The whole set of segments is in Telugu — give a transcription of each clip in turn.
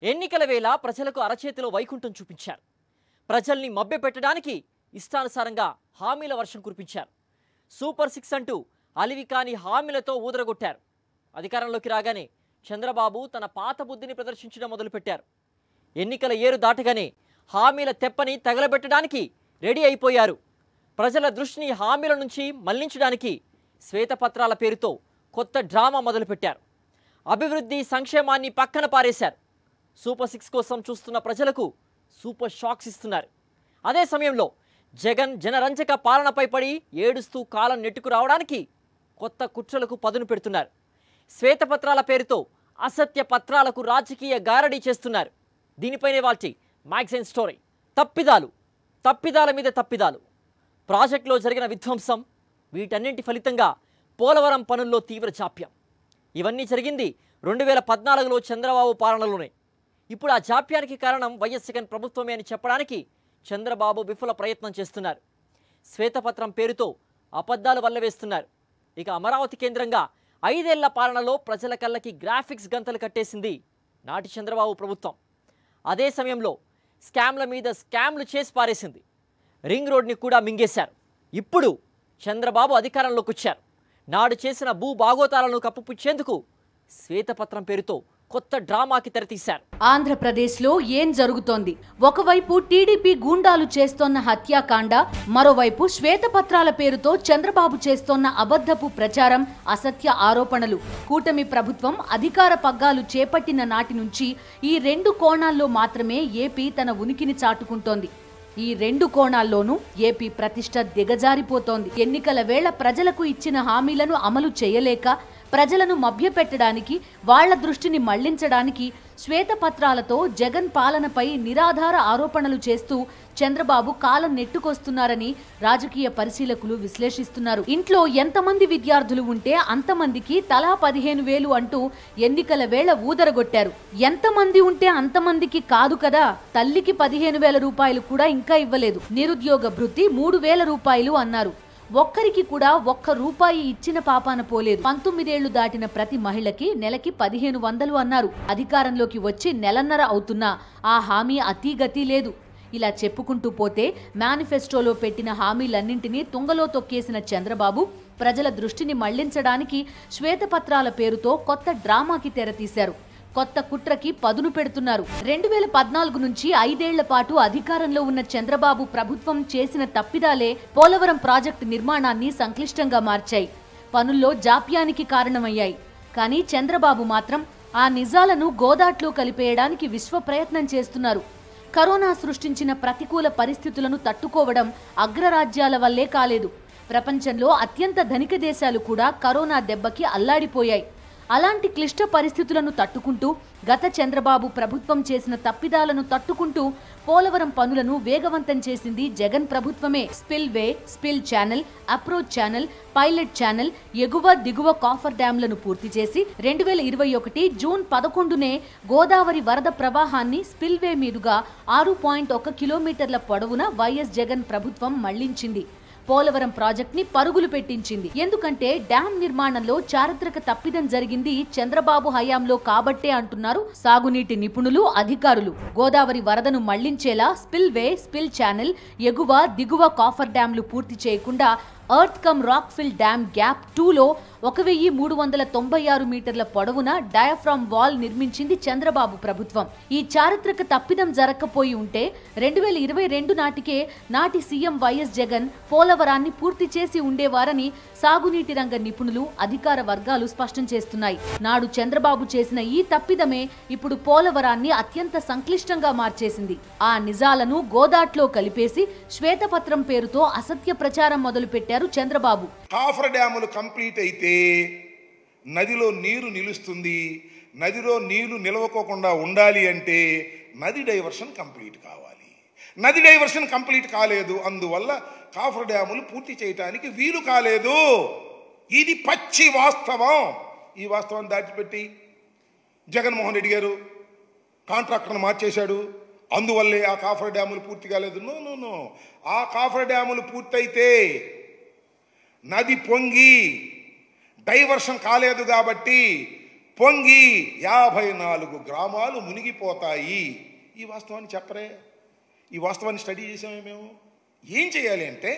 ఎన్నికల వేళ ప్రజలకు అరచేతిలో వైకుంఠం చూపించారు. ప్రజల్ని మభ్యపెట్టడానికి ఇష్టానుసారంగా హామీల వర్షం కురిపించారు. సూపర్ 6 అంటూ అలివి కాని హామీలతో ఊదరగొట్టారు. అధికారంలోకి రాగానే చంద్రబాబు తన పాత బుద్ధిని ప్రదర్శించడం మొదలుపెట్టారు. ఎన్నికల ఏరు దాటగానే హామీల తెప్పని తగలబెట్టడానికి రెడీ అయిపోయారు. ప్రజల దృష్టిని హామీల నుంచి మళ్లించడానికి శ్వేతపత్రాల పేరుతో కొత్త డ్రామా మొదలుపెట్టారు. అభివృద్ధి సంక్షేమాన్ని పక్కన పారేశారు. సూపర్ 6 కోసం చూస్తున్న ప్రజలకు సూపర్ షాక్స్ ఇస్తున్నారు. అదే సమయంలో జగన్ జనరంజక పాలనపై పడి ఏడుస్తూ కాలం నెట్టుకు రావడానికి కొత్త కుట్రలకు పదును పెడుతున్నారు. శ్వేతపత్రాల పేరుతో అసత్య పత్రాలకు రాజకీయ గారడీ చేస్తున్నారు. దీనిపైనే వాల్చి మ్యాగజైన్ స్టోరీ. తప్పిదాల మీద తప్పిదాలు. ప్రాజెక్టులో జరిగిన విధ్వంసం, వీటన్నింటి ఫలితంగా పోలవరం పనుల్లో తీవ్ర జాప్యం. ఇవన్నీ జరిగింది 2014లో చంద్రబాబు పాలనలోనే. ఇప్పుడు ఆ జాప్యానికి కారణం వైఎస్ జగన్ ప్రభుత్వమే అని చెప్పడానికి చంద్రబాబు విఫల ప్రయత్నం చేస్తున్నారు. శ్వేతపత్రం పేరుతో అబద్ధాలు వల్లవేస్తున్నారు. ఇక అమరావతి కేంద్రంగా 5 ఏళ్ల పాలనలో ప్రజల కళ్ళకి గ్రాఫిక్స్ గంతలు కట్టేసింది నాటి చంద్రబాబు ప్రభుత్వం. అదే సమయంలో స్కామ్ల మీద స్కామ్లు చేసి పారేసింది. రింగ్ రోడ్ని కూడా మింగేశారు. ఇప్పుడు చంద్రబాబు అధికారంలోకి వచ్చారు. నాడు చేసిన భూ బాగోతాలను కప్పుపుచ్చేందుకు శ్వేతపత్రం పేరుతో కొత్త డ్రామాకి తెరతీశారు. ఆంధ్రప్రదేశ్లో ఏం జరుగుతోంది? ఒకవైపు టీడీపీ గూండాలు చేస్తోన్న హత్యాకాండ, మరోవైపు శ్వేతపత్రాల పేరుతో చంద్రబాబు చేస్తోన్న అబద్ధపు ప్రచారం, అసత్య ఆరోపణలు. కూటమి ప్రభుత్వం అధికార పగ్గాలు చేపట్టిన నాటి నుంచి ఈ 2 కోణాల్లో మాత్రమే ఏపీ తన ఉనికిని చాటుకుంటోంది. ఈ 2 కోణాల్లోనూ ఏపీ ప్రతిష్ట దిగజారిపోతోంది. ఎన్నికల వేళ ప్రజలకు ఇచ్చిన హామీలను అమలు చేయలేక ప్రజలను మభ్యపెట్టడానికి, వాళ్ల దృష్టిని మళ్లించడానికి శ్వేతపత్రాలతో జగన్ పాలనపై నిరాధార ఆరోపణలు చేస్తూ చంద్రబాబు కాలం నెట్టుకొస్తున్నారని రాజకీయ పరిశీలకులు విశ్లేషిస్తున్నారు. ఇంట్లో ఎంతమంది విద్యార్థులు ఉంటే అంతమందికి తలా 15,000 అంటూ ఎన్నికల వేళ ఊదరగొట్టారు. ఎంతమంది ఉంటే అంతమందికి కాదు కదా, తల్లికి 15,000 రూపాయలు కూడా ఇంకా ఇవ్వలేదు. నిరుద్యోగ భృతి 3,000 రూపాయలు అన్నారు. ఒక్కరికి కూడా ఒక్క రూపాయి ఇచ్చిన పాపాన పోలేదు. 19 ఏళ్లు దాటిన ప్రతి మహిళకి నెలకి 1,500 అన్నారు. అధికారంలోకి వచ్చి నెలన్నర అవుతున్నా ఆ హామీ అతీగతి లేదు. ఇలా చెప్పుకుంటూ పోతే మేనిఫెస్టోలో పెట్టిన హామీలన్నింటినీ తుంగలో తొక్కేసిన చంద్రబాబు ప్రజల దృష్టిని మళ్లించడానికి శ్వేతపత్రాల పేరుతో కొత్త డ్రామాకి తెరతీశారు. కొత్త కుట్రకి పదును పెడుతున్నారు. 2014 నుంచి 5 ఏళ్ల పాటు అధికారంలో ఉన్న చంద్రబాబు ప్రభుత్వం చేసిన తప్పిదాలే పోలవరం ప్రాజెక్టు నిర్మాణాన్ని సంక్లిష్టంగా మార్చాయి, పనుల్లో జాప్యానికి కారణమయ్యాయి. కానీ చంద్రబాబు మాత్రం ఆ నిజాలను గోదాట్లో కలిపేయడానికి విశ్వ ప్రయత్నం చేస్తున్నారు. కరోనా సృష్టించిన ప్రతికూల పరిస్థితులను తట్టుకోవడం అగ్రరాజ్యాల వల్లే కాలేదు. ప్రపంచంలో అత్యంత ధనిక దేశాలు కూడా కరోనా దెబ్బకి అల్లాడిపోయాయి. అలాంటి క్లిష్ట పరిస్థితులను తట్టుకుంటూ, గత చంద్రబాబు ప్రభుత్వం చేసిన తప్పిదాలను తట్టుకుంటూ పోలవరం పనులను వేగవంతం చేసింది జగన్ ప్రభుత్వమే. Spillway, spill channel, approach channel, pilot channel, ఎగువ దిగువ కాఫర్ డ్యాంలను పూర్తి చేసి 2021 జూన్ 11నే గోదావరి వరద ప్రవాహాన్ని స్పిల్వే మీదుగా 6.1 కిలోమీటర్ల పొడవున వైఎస్ జగన్ ప్రభుత్వం మళ్లించింది. పోలవరం ప్రాజెక్ట్ ని పరుగులు పెట్టించింది. ఎందుకంటే డ్యాం నిర్మాణంలో చారిత్రక తప్పిదం జరిగింది చంద్రబాబు హయాంలో కాబట్టే అంటున్నారు సాగునీటి నిపుణులు, అధికారులు. గోదావరి వరదను మళ్లించేలా స్పిల్వే, స్పిల్ ఛానల్, ఎగువ దిగువ కాఫర్ డ్యాంలు పూర్తి చేయకుండా earth cum rock fill dam gap 2లో 1,396 మీటర్ల పొడవున డయాఫ్రామ్ వాల్ నిర్మించింది చంద్రబాబు ప్రభుత్వం. ఈ చారిత్రక తప్పిదం జరగకపోయి ఉంటే 2022 నాటికే నాటి సీఎం వైఎస్ జగన్ పోలవరాన్ని పూర్తి చేసి ఉండేవారని సాగునీటి రంగ నిపుణులు, అధికార వర్గాలు స్పష్టం చేస్తున్నాయి. నాడు చంద్రబాబు చేసిన ఈ తప్పిదమే ఇప్పుడు పోలవరాన్ని అత్యంత సంక్లిష్టంగా మార్చేసింది. ఆ నిజాలను గోదాట్లో కలిపేసి శ్వేతపత్రం పేరుతో అసత్య ప్రచారం మొదలుపెట్టారు చంద్రబాబు. కాఫర్ డ్యాములు కంప్లీట్ అయితే నదిలో నీరు నిలుస్తుంది. నదిలో నీళ్లు నిలవకోకుండా ఉండాలి అంటే నది డైవర్షన్ కంప్లీట్ కావాలి. నది డైవర్షన్ కంప్లీట్ కాలేదు, అందువల్ల కాఫర్ డ్యాములు పూర్తి చేయడానికి వీలు కాలేదు. ఇది పచ్చి వాస్తవం. ఈ వాస్తవాన్ని దాచిపెట్టి జగన్మోహన్ రెడ్డి గారు కాంట్రాక్టర్ను మార్చేశాడు. అందువల్లే ఆ కాఫర్ డ్యాములు పూర్తి కాలేదు. నో, ఆ కాఫర్ డ్యాములు పూర్తయితే నది పొంగి డైవర్షన్ కాలేదు కాబట్టి పొంగి 54 గ్రామాలు మునిగిపోతాయి. ఈ వాస్తవాన్ని చెప్పరే? ఈ వాస్తవాన్ని స్టడీ చేసామే మేము. ఏం చేయాలి అంటే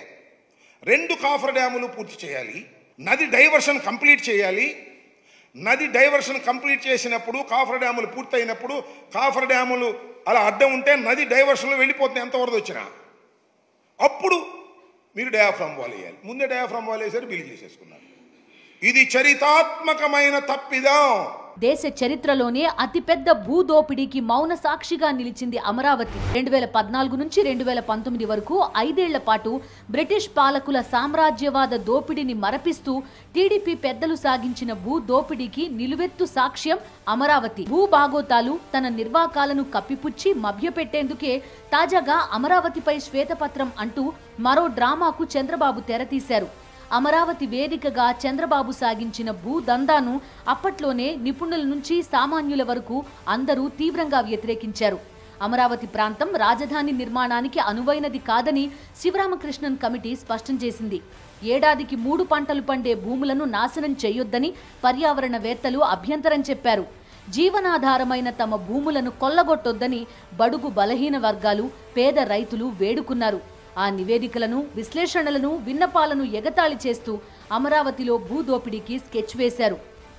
2 కాఫర్ డ్యాములు పూర్తి చేయాలి, నది డైవర్షన్ కంప్లీట్ చేయాలి. నది డైవర్షన్ కంప్లీట్ చేసినప్పుడు కాఫర్ డ్యాములు పూర్తయినప్పుడు కాఫర్ డ్యాములు అలా అడ్డం ఉంటే నది డైవర్షన్లో వెళ్ళిపోతుంది ఎంత వరద వచ్చినా. అప్పుడు మీరు డయాఫ్రామ్ వాల్ వేయాలి. ముందే డయాఫ్రామ్ వాల్ వేసారు, బిల్లు చేసేసుకున్నారు. ఇది చరితాత్మకమైన తప్పిదం. దేశ చరిత్రలోనే అతిపెద్ద భూదోపిడీకి మౌన సాక్షిగా నిలిచింది అమరావతి. 2014 నుంచి 2019 వరకు 5 ఏళ్ల పాటు బ్రిటిష్ పాలకుల సామ్రాజ్యవాద దోపిడీని మరపిస్తూ టీడీపీ పెద్దలు సాగించిన భూ దోపిడీకి నిలువెత్తు సాక్ష్యం అమరావతి. భూ బాగోతాలు తన నిర్వాకాలను కప్పిపుచ్చి మభ్యపెట్టేందుకే తాజాగా అమరావతిపై శ్వేతపత్రం అంటూ మరో డ్రామాకు చంద్రబాబు తెరతీశారు. అమరావతి వేదికగా చంద్రబాబు సాగించిన భూదందాను అప్పట్లోనే నిపుణుల నుంచి సామాన్యుల వరకు అందరూ తీవ్రంగా వ్యతిరేకించారు. అమరావతి ప్రాంతం రాజధాని నిర్మాణానికి అనువైనది కాదని శివరామకృష్ణన్ కమిటీ స్పష్టం చేసింది. ఏడాదికి 3 పంటలు పండే భూములను నాశనం చేయొద్దని పర్యావరణవేత్తలు అభ్యంతరం చెప్పారు. జీవనాధారమైన తమ భూములను కొల్లగొట్టొద్దని బడుగు బలహీన వర్గాలు, పేద రైతులు వేడుకున్నారు. ఆ నివేదికలను, విశ్లేషణలను, విన్నపాలను ఎగతాళి చేస్తూ అమరావతిలో భూదోపిడీకి స్కెచ్ వేశారు.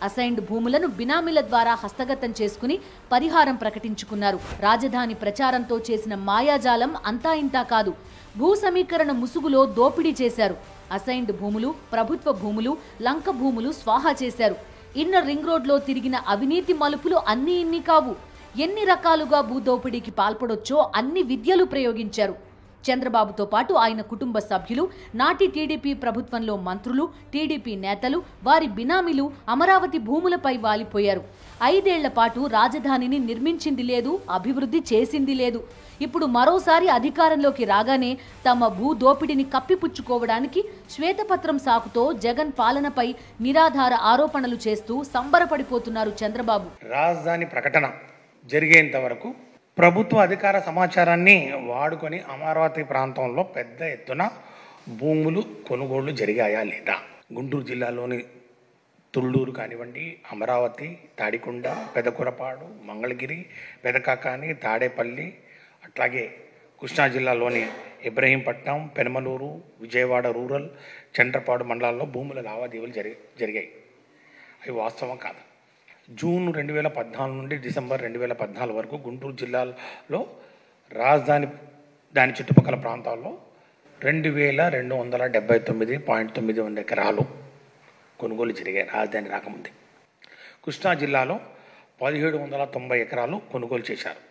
అసైన్డ్ భూములను బినామీల ద్వారా హస్తగతం చేసుకుని పరిహారం ప్రకటించుకున్నారు. రాజధాని ప్రచారంతో చేసిన మాయాజాలం అంతా ఇంతా కాదు. భూ సమీకరణ ముసుగులో దోపిడీ చేశారు. అసైన్డ్ భూములు, ప్రభుత్వ భూములు, లంక భూములు స్వాహా చేశారు. ఇన్నర్ రింగ్ రోడ్లో తిరిగిన అవినీతి మలుపులు అన్నీ ఇన్ని కావు. ఎన్ని రకాలుగా భూదోపిడీకి పాల్పడొచ్చో అన్ని విద్యలు ప్రయోగించారు. చంద్రబాబుతో పాటు ఆయన కుటుంబ సభ్యులు, నాటి టీడీపీ ప్రభుత్వంలో మంత్రులు, టీడీపీ నేతలు, వారి బినామీలు అమరావతి భూములపై వాలిపోయారు. 5 ఏళ్ల పాటు రాజధానిని నిర్మించింది లేదు, అభివృద్ధి చేసింది లేదు. ఇప్పుడు మరోసారి అధికారంలోకి రాగానే తమ భూ దోపిడిని కప్పిపుచ్చుకోవడానికి శ్వేతపత్రం సాకుతో జగన్ పాలనపై నిరాధార ఆరోపణలు చేస్తూ సంబరపడిపోతున్నారు చంద్రబాబు. రాజధాని ప్రకటన జరిగేంత వరకు ప్రభుత్వ అధికార సమాచారాన్ని వాడుకొని అమరావతి ప్రాంతంలో పెద్ద ఎత్తున భూములు కొనుగోళ్లు జరిగాయా లేదా? గుంటూరు జిల్లాలోని తుళ్ళూరు కానివ్వండి, అమరావతి, తాడికొండ, పెదకురపాడు, మంగళగిరి, పెదకాకాని, తాడేపల్లి, అట్లాగే కృష్ణా జిల్లాలోని ఇబ్రహీంపట్నం, పెనమలూరు, విజయవాడ రూరల్, చండ్రపాడు మండలాల్లో భూముల లావాదేవీలు జరిగాయి. అవి వాస్తవం కాదు. జూన్ 2014 నుండి డిసెంబర్ 2014 వరకు గుంటూరు జిల్లాలో రాజధాని దాని చుట్టుపక్కల ప్రాంతాల్లో 2279.9 ఎకరాలు కొనుగోలు జరిగాయి రాజధాని రాకముందే. కృష్ణా జిల్లాలో 1790 ఎకరాలు కొనుగోలు చేశారు.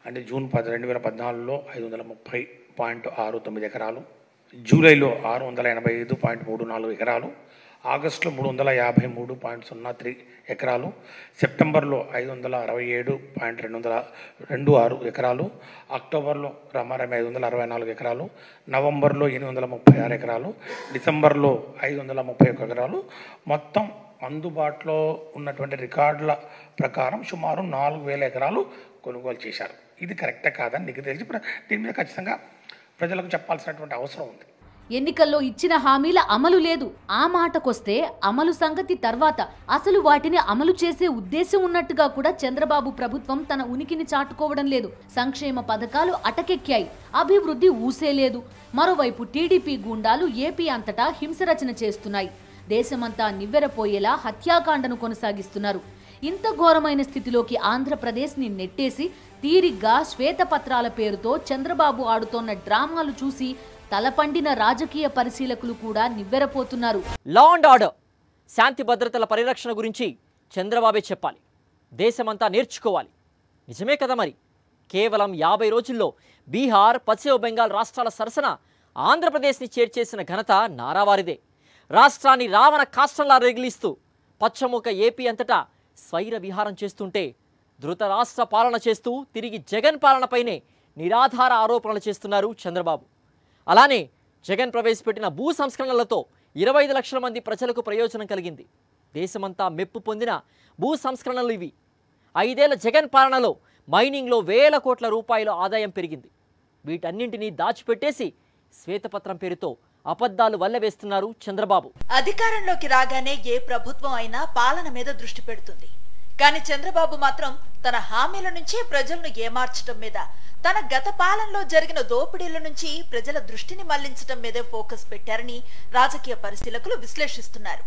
అంటే జూన్ 2014లో 530.69 ఎకరాలు, జూలైలో 685.34 ఎకరాలు, ఆగస్టులో 353.03 ఎకరాలు, సెప్టెంబర్లో 567.226 ఎకరాలు, అక్టోబర్లో రమారమి 564 ఎకరాలు, నవంబర్లో 836 ఎకరాలు, డిసెంబర్లో 531 ఎకరాలు. మొత్తం అందుబాటులో ఉన్నటువంటి రికార్డుల ప్రకారం సుమారు 4000 ఎకరాలు కొనుగోలు చేశారు. ఇది కరెక్టే కాదని నీకు తెలిసి దీని మీద ఖచ్చితంగా ప్రజలకు చెప్పాల్సినటువంటి అవసరం ఉంది. ఎన్నికల్లో ఇచ్చిన హామీల అమలు లేదు. ఆ మాటకొస్తే అమలు సంగతి తర్వాత, అసలు వాటిని అమలు చేసే ఉద్దేశం ఉన్నట్టుగా కూడా చంద్రబాబు ప్రభుత్వం తన ఉనికిని చాటుకోవడం లేదు. సంక్షేమ పథకాలు అటకెక్కాయి, అభివృద్ధి ఊసేలేదు. మరోవైపు టీడీపీ గూండాలు ఏపీ అంతటా హింసరచన చేస్తున్నాయి. దేశమంతా నివ్వెరపోయేలా హత్యాకాండను కొనసాగిస్తున్నారు. ఇంత ఘోరమైన స్థితిలోకి ఆంధ్రప్రదేశ్ని నెట్టేసి తీరిగ్గా శ్వేతపత్రాల పేరుతో చంద్రబాబు ఆడుతోన్న డ్రామాలు చూసి తలపండిన రాజకీయ పరిశీలకులు కూడా నివ్వెరపోతున్నారు. లా అండ్ ఆర్డర్, శాంతి భద్రతల పరిరక్షణ గురించి చంద్రబాబే చెప్పాలి, దేశమంతా నేర్చుకోవాలి. నిజమే కదా మరి. కేవలం 50 రోజుల్లో బీహార్, పశ్చిమ బెంగాల్ రాష్ట్రాల సరసన ఆంధ్రప్రదేశ్ని చేర్చేసిన ఘనత నారావారిదే. రాష్ట్రాన్ని రావణ కాష్టంలా రెగిలిస్తూ పశ్చిమముఖ ఏపీ అంతటా స్వైర విహారం చేస్తుంటే, ధృతరాష్ట్ర పాలన చేస్తూ తిరిగి జగన్ పాలనపైనే నిరాధార ఆరోపణలు చేస్తున్నారు చంద్రబాబు. అలానే జగన్ ప్రవేశపెట్టిన భూ సంస్కరణలతో 25 లక్షల మంది ప్రజలకు ప్రయోజనం కలిగింది. దేశమంతా మెప్పు పొందిన భూ సంస్కరణలు ఇవి. 5 ఏళ్ల జగన్ పాలనలో మైనింగ్లో వేల కోట్ల రూపాయల ఆదాయం పెరిగింది. వీటన్నింటినీ దాచిపెట్టేసి శ్వేతపత్రం పేరుతో అబద్ధాలు వల్లవేస్తున్నారు చంద్రబాబు. అధికారంలోకి రాగానే ఏ ప్రభుత్వం అయినా పాలన మీద దృష్టి పెడుతుంది. కానీ చంద్రబాబు మాత్రం తన హామీల నుంచి ప్రజలను ఏమార్చడం మీద, తన గత పాలనలో జరిగిన దోపిడీల నుంచి ప్రజల దృష్టిని మళ్లించడం మీదే ఫోకస్ పెట్టారని రాజకీయ పరిశీలకులు విశ్లేషిస్తున్నారు.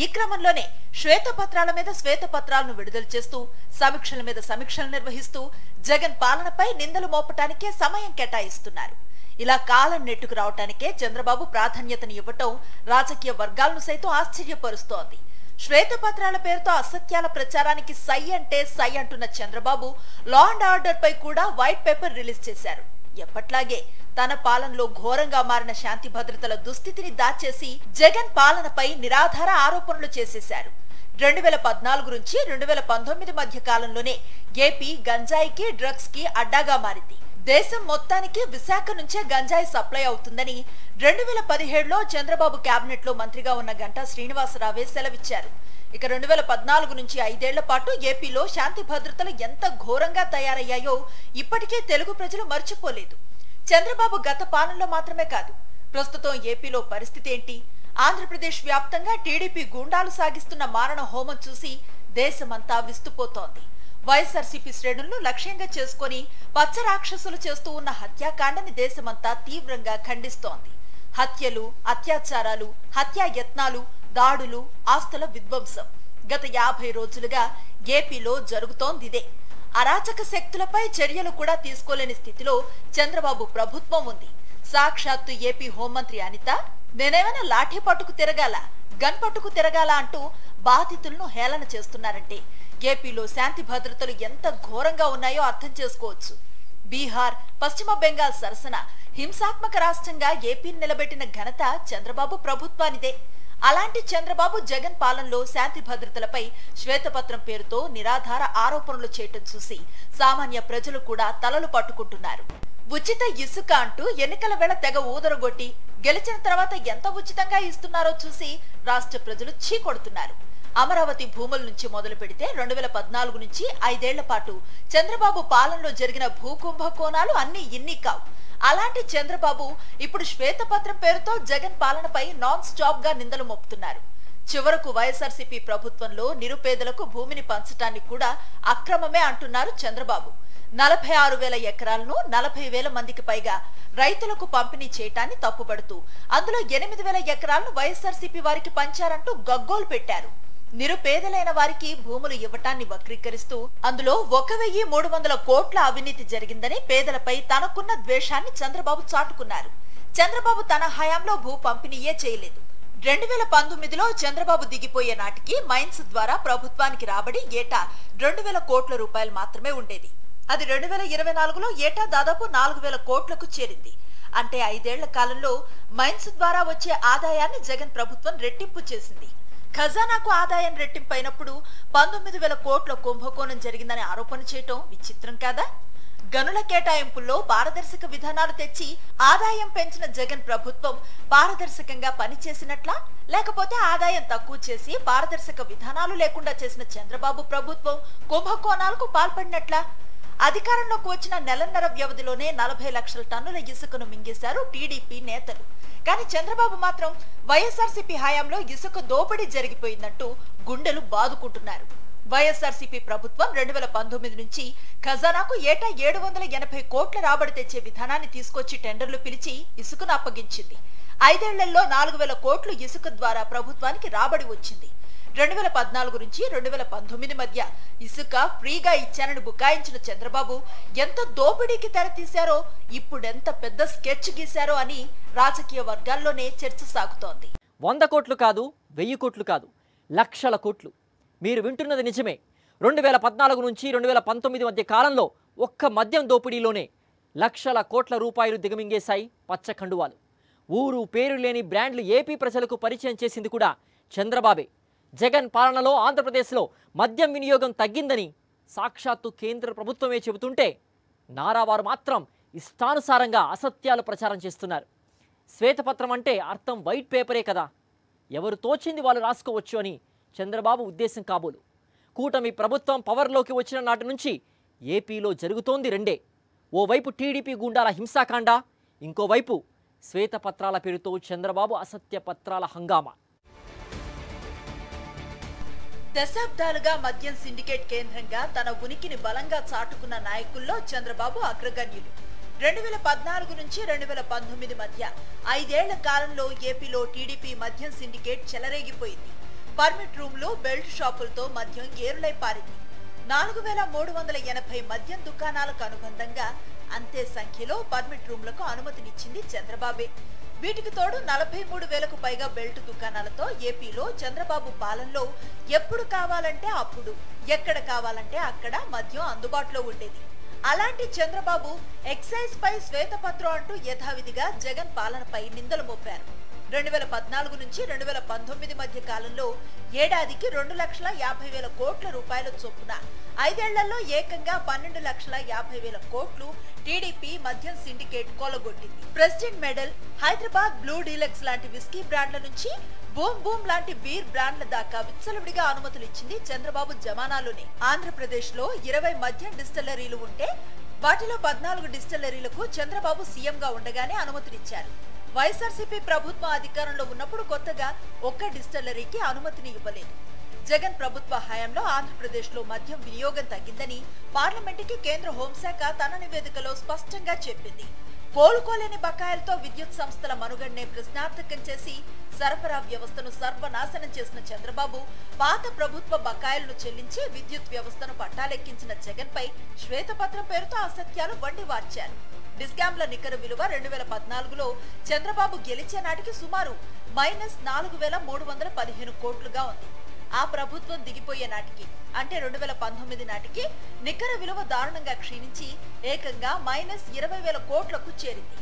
ఈ క్రమంలోనే శ్వేతపత్రాల మీద శ్వేతపత్రాలను విడుదల చేస్తూ, సమీక్షల మీద సమీక్షలు నిర్వహిస్తూ జగన్ పాలనపై నిందలు మోపటానికే సమయం కేటాయిస్తున్నారు. ఇలా కాలం నెట్టుకు రావటానికే చంద్రబాబు ప్రాధాన్యతను ఇవ్వటం రాజకీయ వర్గాలను సైతం ఆశ్చర్యపరుస్తోంది. శ్వేతపత్రాల పేరుతో అసత్యాల ప్రచారానికి సై అంటే సై అంటున్న చంద్రబాబు లా అండ్ ఆర్డర్ పై కూడా వైట్ పేపర్ రిలీజ్ చేశారు. ఎప్పట్లాగే తన పాలనలో ఘోరంగా మారిన శాంతి భద్రతల దుస్థితిని దాచేసి జగన్ పాలనపై నిరాధార ఆరోపణలు చేసేశారు. 2014 నుంచి 2019 మధ్య కాలంలోనే ఏపీ గంజాయికి, డ్రగ్స్ కి అడ్డాగా మారింది. దేశం మొత్తానికి విశాఖ నుంచే గంజాయి సప్లై అవుతుందని 2017లో చంద్రబాబు కేబినెట్ లో మంత్రిగా ఉన్న గంటా శ్రీనివాసరావే సెలవిచ్చారు. ఇక 2014 నుంచి 5 ఏళ్ల పాటు ఏపీలో శాంతి భద్రతలు ఎంత ఘోరంగా తయారయ్యాయో ఇప్పటికే తెలుగు ప్రజలు మర్చిపోలేదు. చంద్రబాబు గత పాలనలో మాత్రమే కాదు, ప్రస్తుతం ఏపీలో పరిస్థితి ఏంటి? ఆంధ్రప్రదేశ్ వ్యాప్తంగా టీడీపీ గూండాలు సాగిస్తున్న మారణ హోమం చూసి దేశమంతా విస్తుపోతోంది. వైఎస్ఆర్సీపీ శ్రేణులను లక్ష్యంగా చేసుకుని పచ్చ రాక్షసులు చేస్తూ ఉన్న హత్యాకాండని దేశమంతా తీవ్రంగా ఖండిస్తోంది. హత్యలు, అత్యాచారాలు, హత్యా యత్నాలు, దాడులు, ఆస్తుల విధ్వంసం గత 50 రోజులుగా ఏపీలో జరుగుతోందిదే. అరాచక శక్తులపై చర్యలు కూడా తీసుకోలేని స్థితిలో చంద్రబాబు ప్రభుత్వం ఉంది. సాక్షాత్తు ఏపీ హోంమంత్రి అనిత నేనేమైనా లాఠీ పట్టుకు తిరగాల, గన్ పట్టుకు తిరగాల అంటూ బాధితులను హేళన చేస్తున్నారంటే ఏపీలో శాంతి భద్రతలు ఎంత ఘోరంగా ఉన్నాయో అర్థం చేసుకోవచ్చు. బీహార్, పశ్చిమ బెంగాల్ సరసన హింసాత్మక రాష్ట్రంగా ఏపీని నిలబెట్టిన ఘనత చంద్రబాబు ప్రభుత్వానిదే. అలాంటి చంద్రబాబు జగన్ పాలనలో శాంతి భద్రతలపై శ్వేతపత్రం పేరుతో నిరాధార ఆరోపణలు చేయటం చూసి సామాన్య ప్రజలు కూడా తలలు పట్టుకుంటున్నారు. ఉచిత ఇసుక అంటూ ఎన్నికల వేళ తెగ ఊదరగొట్టి గెలిచిన తర్వాత ఎంత ఉచితంగా ఇస్తున్నారో చూసి రాష్ట్ర ప్రజలు చీకొడుతున్నారు. అమరావతి భూముల నుంచి మొదలు పెడితే 2014 నుంచి 5 ఏళ్ల పాటు చంద్రబాబు పాలనలో జరిగిన భూకుంభకోణాలు అన్ని ఇన్ని కావు. అలాంటి చంద్రబాబు ఇప్పుడు శ్వేతపత్రం పేరుతో జగన్ పాలనపై నాన్ స్టాప్ గా నిందలు మోపుతున్నారు. చివరకు వైఎస్ఆర్సీపీ ప్రభుత్వంలో నిరుపేదలకు భూమిని పంచటాన్ని కూడా అక్రమమే అంటున్నారు చంద్రబాబు. 46,000 ఎకరాలను 40,000 మందికి పైగా రైతులకు పంపిణీ చేయటాన్ని తప్పుపడుతూ అందులో 8,000 ఎకరాలను వైఎస్ఆర్సీపీ వారికి పంచారంటూ గగ్గోలు పెట్టారు. నిరుపేదలైన వారికి భూములు ఇవ్వటాన్ని వక్రీకరిస్తూ అందులో 1,300 కోట్ల అవినీతి జరిగిందని పేదలపై తనకున్న ద్వేషాన్ని చంద్రబాబు చాటుకున్నారు. చంద్రబాబు తన హయాంలో భూ పంపిణీయే చేయలేదు. 2019లో చంద్రబాబు దిగిపోయే నాటికి మైన్స్ ద్వారా ప్రభుత్వానికి రాబడి ఏటా 2,000 కోట్ల రూపాయలు మాత్రమే ఉండేది. అది 2024లో ఏటా దాదాపు 4,000 కోట్లకు చేరింది. అంటే 5 ఏళ్ల కాలంలో మైన్స్ ద్వారా వచ్చే ఆదాయాన్ని జగన్ ప్రభుత్వం రెట్టింపు చేసింది. ఖజానాకు ఆదాయం రెట్టింపైనప్పుడు 19,000 కోట్ల కుంభకోణం జరిగిందని ఆరోపణ చేయటం విచిత్రం కాదా? గనుల కేటాయింపుల్లో పారదర్శక విధానాలు తెచ్చి ఆదాయం పెంచిన జగన్ ప్రభుత్వం పారదర్శకంగా పనిచేసినట్లా, లేకపోతే ఆదాయం తక్కువ చేసి పారదర్శక విధానాలు లేకుండా చేసిన చంద్రబాబు ప్రభుత్వం కుంభకోణాలకు పాల్పడినట్లా? అధికారంలోకి వచ్చిన నెలన్నర వ్యవధిలోనే 40 లక్షల టన్నుల ఇసుకను మింగేశారు టీడీపీ నేతలు. కానీ చంద్రబాబు మాత్రం వైఎస్ఆర్సీపీ హయాంలో ఇసుక దోపిడీ జరిగిపోయిందంటూ గుండెలు బాదుకుంటున్నారు. వైఎస్ఆర్సీపీ ప్రభుత్వం 2019 నుంచి ఖజానాకు ఏటా 780 కోట్ల రాబడి తెచ్చే విధానాన్ని తీసుకొచ్చి టెండర్లు పిలిచి ఇసుకను అప్పగించింది. 5 ఏళ్లలో 4,000 కోట్లు ఇసుక ద్వారా ప్రభుత్వానికి రాబడి వచ్చింది. 2014 నుంచి 2019 మధ్య ఇసుక ఫ్రీగా ఇచ్చానని బుకాయించిన చంద్రబాబు ఎంత దోపిడీకి తెరతీశారో, ఇప్పుడెంత పెద్ద స్కెచ్ గీశారో అని రాజకీయ వర్గాల్లోనే చర్చ సాగుతోంది. 100 కోట్లు కాదు, 1000 కోట్లు కాదు, లక్షల కోట్లు. మీరు వింటున్నది నిజమే. 2014 నుంచి 2019 మధ్య కాలంలో ఒక్క మద్యం దోపిడీలోనే లక్షల కోట్ల రూపాయలు దిగమింగేశాయి పచ్చ కండువాలు. ఊరు పేరు లేని బ్రాండ్లు ఏపీ ప్రజలకు పరిచయం చేసింది కూడా చంద్రబాబే. జగన్ పాలనలో ఆంధ్రప్రదేశ్లో మద్యం వినియోగం తగ్గిందని సాక్షాత్తు కేంద్ర ప్రభుత్వమే చెబుతుంటే నారావారు మాత్రం ఇష్టానుసారంగా అసత్యాలు ప్రచారం చేస్తున్నారు. శ్వేతపత్రం అంటే అర్థం వైట్ పేపరే కదా, ఎవరు తోచింది వాళ్ళు రాసుకోవచ్చు అని చంద్రబాబు ఉద్దేశం కాబోలు. కూటమి ప్రభుత్వం పవర్లోకి వచ్చిన నాటి నుంచి ఏపీలో జరుగుతోంది రెండే. ఓవైపు టీడీపీ గుండాల హింసాకాండ, ఇంకోవైపు శ్వేతపత్రాల పేరుతో చంద్రబాబు అసత్య పత్రాల హంగామా. దశాబ్దాలుగా మద్యం సిండికేట్ కేంద్రంగా తన ఉనికిని బలంగా చాటుకున్న నాయకుల్లో చంద్రబాబు అగ్రగణ్యులు. 2014 నుంచి 2019 మధ్య 5 ఏళ్ల కాలంలో ఏపీలో టీడీపీ మద్యం సిండికేట్ చెలరేగిపోయింది. పర్మిట్ రూమ్లు, బెల్ట్ షాపులతో మద్యం ఏరులై పారింది. 4380 మద్యం దుకాణాలకు అనుబంధంగా అంతే సంఖ్యలో పర్మిట్ రూమ్లకు అనుమతినిచ్చింది చంద్రబాబే. వీటికి తోడు 43,000కు పైగా బెల్ట్ దుకాణాలతో ఏపీలో చంద్రబాబు పాలనలో ఎప్పుడు కావాలంటే అప్పుడు, ఎక్కడ కావాలంటే అక్కడ మద్యం అందుబాటులో ఉండేది. అలాంటి చంద్రబాబు ఎక్సైజ్ పై శ్వేతపత్రం అంటూ యథావిధిగా జగన్ పాలనపై నిందలు మోపారు. 2014 నుంచి 2019 మధ్య కాలంలో ఏడాదికి 2,50,000 కోట్ల రూపాయల చొప్పున 5 ఏళ్లలో ఏకంగా 12,50,000 కోట్లు టీడీపీ మద్యం సిండికేట్ కొలగొట్టింది. President medal, Hyderabad blue deluxe లాంటి విస్కీ బ్రాండ్ల నుంచి బూమ్ బూమ్ లాంటి బీర్ బ్రాండ్ల దాకా విచ్చలవిడిగా అనుమతులు ఇచ్చింది చంద్రబాబు జమానాలోనే. ఆంధ్రప్రదేశ్ లో 20 మద్యం డిస్టిల్లరీలు ఉంటే వాటిలో 14 డిస్టిల్లరీలకు చంద్రబాబు సీఎంగా ఉండగానే అనుమతినిచ్చారు. వైఎస్ఆర్సీపీ ప్రభుత్వం అధికారంలో ఉన్నప్పుడు కొత్తగా ఒక్క డిస్టిల్లరీకి అనుమతిని ఇవ్వలేదు. జగన్ ప్రభుత్వ హయాంలో ఆంధ్రప్రదేశ్ లో మద్యం వినియోగం తగ్గిందని పార్లమెంటుకి కేంద్ర హోంశాఖ తన నివేదికలో స్పష్టంగా చెప్పింది. కోలుకోలేని బకాయిలతో విద్యుత్ సంస్థల మనుగడనే ప్రశ్నార్థకం చేసి సరఫరా వ్యవస్థను సర్వనాశనం చేసిన చంద్రబాబు పాత ప్రభుత్వ బకాయిలను చెల్లించి విద్యుత్ వ్యవస్థను పట్టాలెక్కించిన జగన్ పై శ్వేతపత్రం పేరుతో అసత్యాలు వండివార్చారు. డిస్కామ్ల నికర విలువ 2014లో చంద్రబాబు గెలిచే నాటికి సుమారు -4,315 కోట్లుగా ఉంది. ఆ ప్రభుత్వం దిగిపోయే నాటికి అంటే 2019 నాటికి నికర విలువ దారుణంగా క్షీణించి ఏకంగా -20,000 కోట్లకు చేరింది.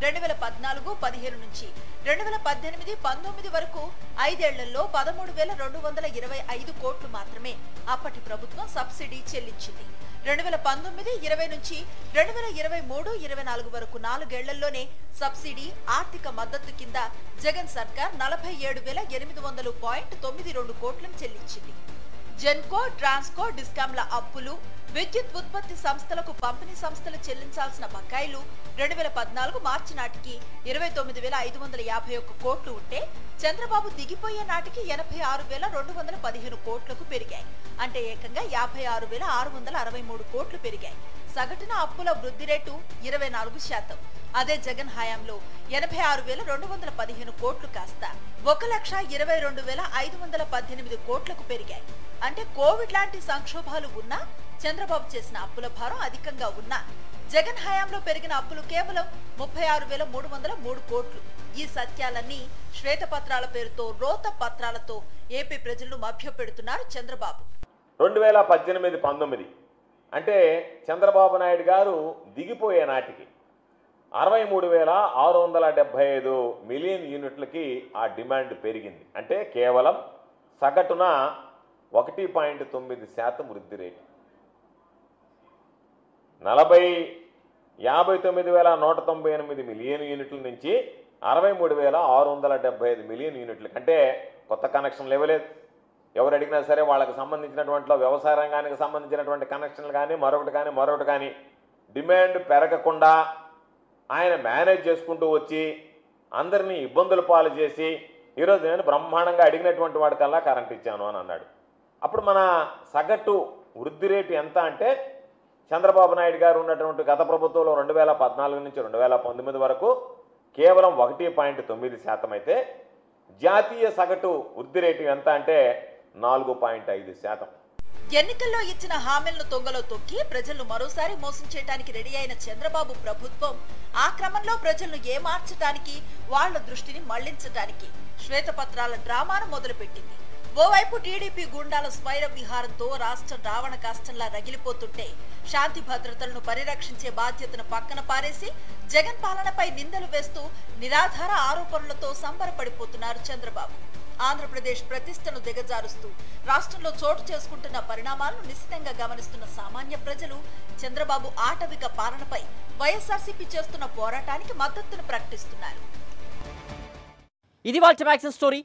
2014-15 నుంచి 2018-19 వరకు 5 ఏళ్లలో 13,225 కోట్లు మాత్రమే అప్పటి ప్రభుత్వం సబ్సిడీ చెల్లించింది. 2019-20 నుంచి 2023-24 వరకు 4 ఏళ్లలోనే సబ్సిడీ ఆర్థిక మద్దతు కింద జగన్ సర్కార్ 47,800.92 కోట్లను చెల్లించింది. జెన్కో, ట్రాన్స్కో, డిస్కామ్ల అప్పులు, విద్యుత్ ఉత్పత్తి సంస్థలకు పంపిణీ సంస్థలు చెల్లించాల్సిన బకాయిలు 2014 మార్చి నాటికి 29,551 కోట్లు ఉంటే చంద్రబాబు దిగిపోయే నాటికి 86,215 కోట్లకు పెరిగాయి. అంటే ఏకంగా 56,663 కోట్లు పెరిగాయి. సగటున అప్పుల వృద్ధి రేటు 24%. అదే జగన్ హయాంలో 86,215 కోట్లు కాస్త 1,22,518 కోట్లకు పెరిగాయి. అంటే కోవిడ్ లాంటి సంక్షోభాలు ఉన్నా, చంద్రబాబు చేసిన అప్పుల భారం అధికంగా ఉన్నా జగన్ హయాంలో పెరిగిన అప్పులు కేవలం 36,303 కోట్లు. ఈ సత్యాలన్నీ శ్వేతపత్రాల పేరుతో, రోత పత్రాలతో ఏపీ ప్రజలను మభ్యపెడుతున్నారు చంద్రబాబు. 2018-19 అంటే చంద్రబాబు నాయుడు గారు దిగిపోయే నాటికి 63,675 మిలియన్ యూనిట్లకి ఆ డిమాండ్ పెరిగింది. అంటే కేవలం సగటున 1.9% వృద్ధి రేటు. 59,198 మిలియన్ యూనిట్ల నుంచి 63,675 మిలియన్ యూనిట్ల కంటే కొత్త కనెక్షన్లు ఇవ్వలేదు. ఎవరు అడిగినా సరే వాళ్ళకి సంబంధించినటువంటి వ్యవసాయ రంగానికి సంబంధించినటువంటి కనెక్షన్లు కానీ మరొకటి కానీ డిమాండ్ పెరగకుండా ఆయన మేనేజ్ చేసుకుంటూ వచ్చి అందరినీ ఇబ్బందులు పాలు చేసి ఈరోజు నేను బ్రహ్మాండంగా అడిగినటువంటి వాడికల్లా కరెంట్ ఇచ్చాను అని అన్నాడు. అప్పుడు మన సగటు వృద్ధి రేటు ఎంత అంటే చంద్రబాబు నాయుడు గారు ఉన్నటువంటి గత ప్రభుత్వంలో 2014 నుంచి 2019 వరకు కేవలం 1.9% అయితే జాతీయ సగటు వృద్ధి రేటు ఎంత అంటే 4.5%. ఎన్నికల్లో ఇచ్చిన హామీలను తొంగలో తొక్కి ప్రజలను మరోసారి మోసం చేయడానికి రెడీ అయిన చంద్రబాబు ప్రభుత్వం ఆ క్రమంలో ప్రజలను ఏమార్చడానికి, వాళ్ల దృష్టిని మళ్లించడానికి శ్వేతపత్రాల డ్రామాను మొదలుపెట్టింది. ఓవైపు టీడీపీ గుండాల స్వైర విహారంతో రాష్ట్రం రావణ కాష్టంలా రగిలిపోతుంటే శాంతి భద్రతలను పరిరక్షించే బాధ్యతను పక్కన పారేసి జగన్ పాలనపై నిందలు వేస్తూ నిరాధార ఆరోపణలతో సంబరపడిపోతున్నారు చంద్రబాబు. ఆంధ్రప్రదేశ్ ప్రతిష్టను దిగజారుస్తూ రాష్ట్రంలో చోటు చేసుకుంటున్న పరిణామాలను నిశితంగా గమనిస్తున్న సామాన్య ప్రజలు చంద్రబాబు ఆటవిక పాలనపై వైఎస్ఆర్సీపీ చేస్తున్న పోరాటానికి మద్దతును ప్రకటిస్తున్నారు. ఇది వాటి మ్యాక్సిన్ స్టోరీ.